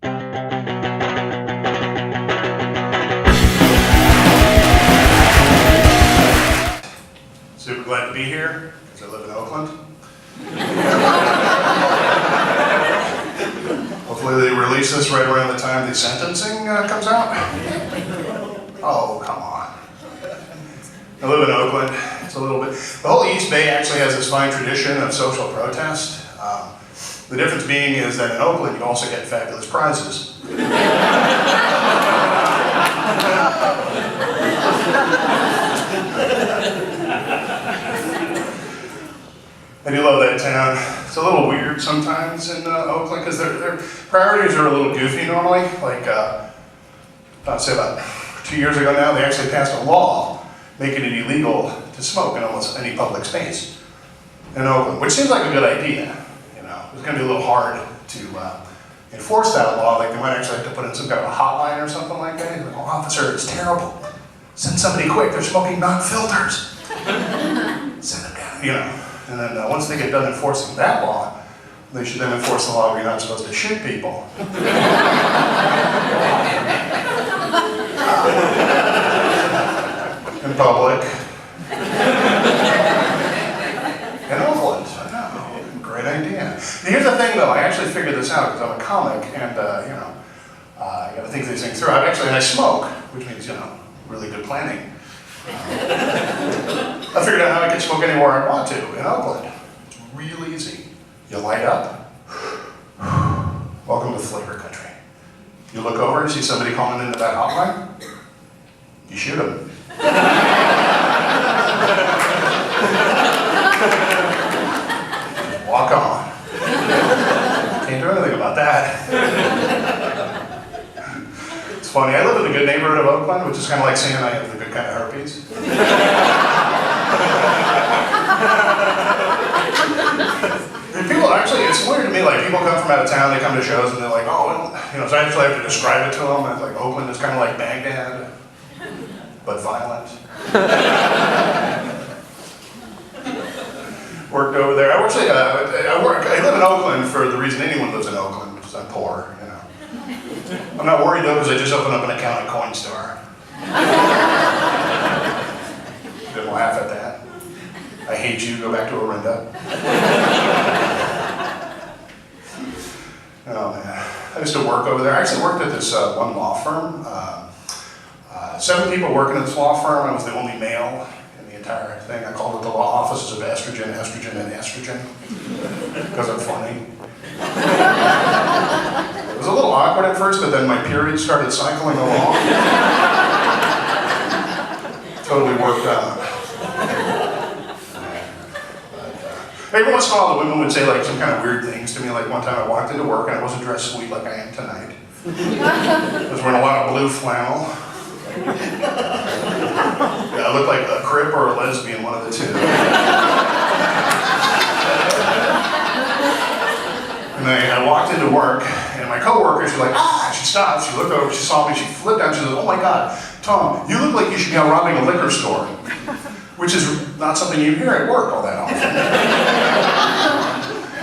Super glad to be here, because I live in Oakland. Hopefully they release this right around the time the sentencing comes out. Oh, come on. I live in Oakland. It's a little bit... The whole East Bay actually has this fine tradition of social protest. The difference being is that in Oakland you also get fabulous prizes. I do love that town. It's a little weird sometimes in Oakland because their priorities are a little goofy normally. Like, I'd say about 2 years ago now, they actually passed a law making it illegal to smoke in almost any public space in Oakland, which seems like a good idea. You know, it's going to be a little hard to enforce that law. Like, they might actually have to put in some kind of a hotline or something like that. Like, oh, officer, it's terrible. Send somebody quick. They're smoking non-filters. Send them down, you know. And then once they get done enforcing that law, they should then enforce the law where you're not supposed to shoot people. In public. In Oakland. I know. Great idea. Here's the thing though, I actually figured this out because I'm a comic and, you know, I gotta think these things through. I smoke, which means, you know, really good planning. I figured out how I can smoke anywhere I want to in Oakland. It's real easy. You light up. Welcome to flavor country. You look over and see somebody calling into that hotline. You shoot them. Walk on. Can't do anything about that. It's funny, I live in a good neighborhood of Oakland, which is kind of like saying I have the good kind of herpes. People actually, it's weird to me, like people come from out of town, they come to shows and they're like, oh, well, you know, so I actually have to describe it to them, and it's like Oakland is kind of like Baghdad, but violent. Worked over there. I live in Oakland for the reason anyone lives in Oakland, because I'm poor, you know. I'm not worried though, because I just opened up an account at Coinstar. Didn't laugh at that. I hate you, go back to Orinda. Oh man, I used to work over there. I actually worked at this one law firm. 7 people working at this law firm. I was the only male in the entire thing. I called it the law offices of estrogen, estrogen, and estrogen, because I'm funny. It was a little awkward at first, but then my period started cycling along. Totally worked out. Every once in a while, the women would say like some kind of weird things to me. Like one time I walked into work and I wasn't dressed sweet like I am tonight. I was wearing a lot of blue flannel. Yeah, I looked like a crip or a lesbian, one of the two. And I walked into work, and my coworker, she's like, ah! She stopped, she looked over, she saw me, she flipped out, she said, oh my God, Tom, you look like you should be out robbing a liquor store. Which is not something you hear at work all that often.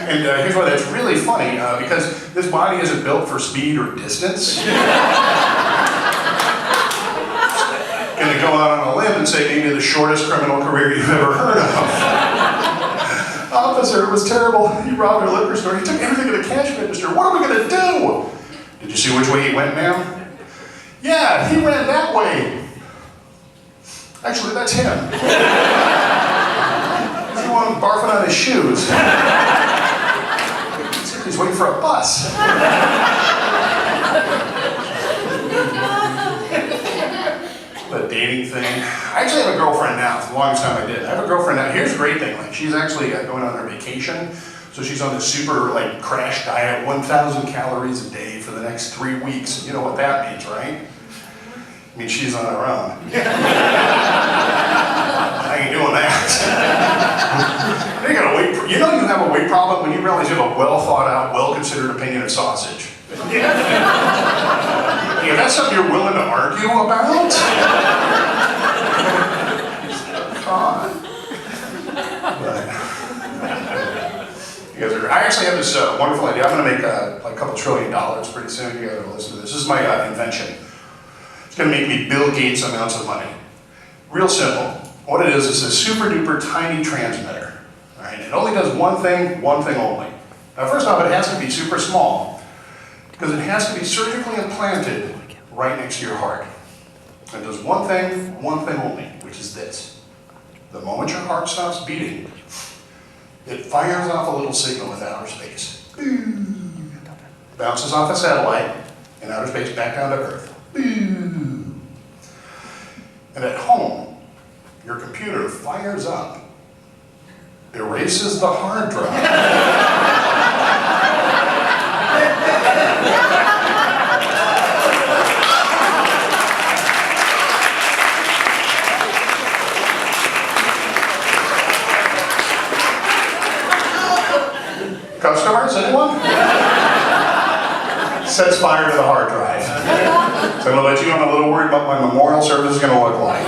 And here's why that's really funny, because this body isn't built for speed or distance. Gonna go out on a limb and say maybe the shortest criminal career you've ever heard of. Officer, it was terrible. He robbed our liquor store. He took everything in the cash register. What are we gonna do? Did you see which way he went, ma'am? Yeah, he ran that way. Actually, that's him. He's the one barfing on his shoes. He's waiting for a bus. The dating thing. I actually have a girlfriend now. For the longest time I did. I have a girlfriend now. Here's the great thing. Like, she's actually going on her vacation. So she's on this super like crash diet, 1,000 calories a day for the next 3 weeks. You know what that means, right? I mean, she's on her own. I ain't doing that. You gotta wait. You know you have a weight problem when you realize you have a well thought out, well considered opinion of sausage. Yeah, that's something you're willing to argue about? God. But, You guys are, I actually have this wonderful idea. I'm going to make like a couple $1 trillion pretty soon. You guys are listening to this. This is my invention. It's going to make me Bill Gates amounts of money. Real simple. What it is a super duper tiny transmitter. All right? It only does one thing only. Now, first off, it has to be super small because it has to be surgically implanted right next to your heart. It does one thing only, which is this. The moment your heart stops beating, it fires off a little signal in outer space. Bounces off a satellite in outer space back down to Earth. And at home, your computer fires up, erases the hard drive. Customers, anyone? Sets fire to the hard drive. So I'm going to let you know I'm a little worried about what my memorial service is going to look like.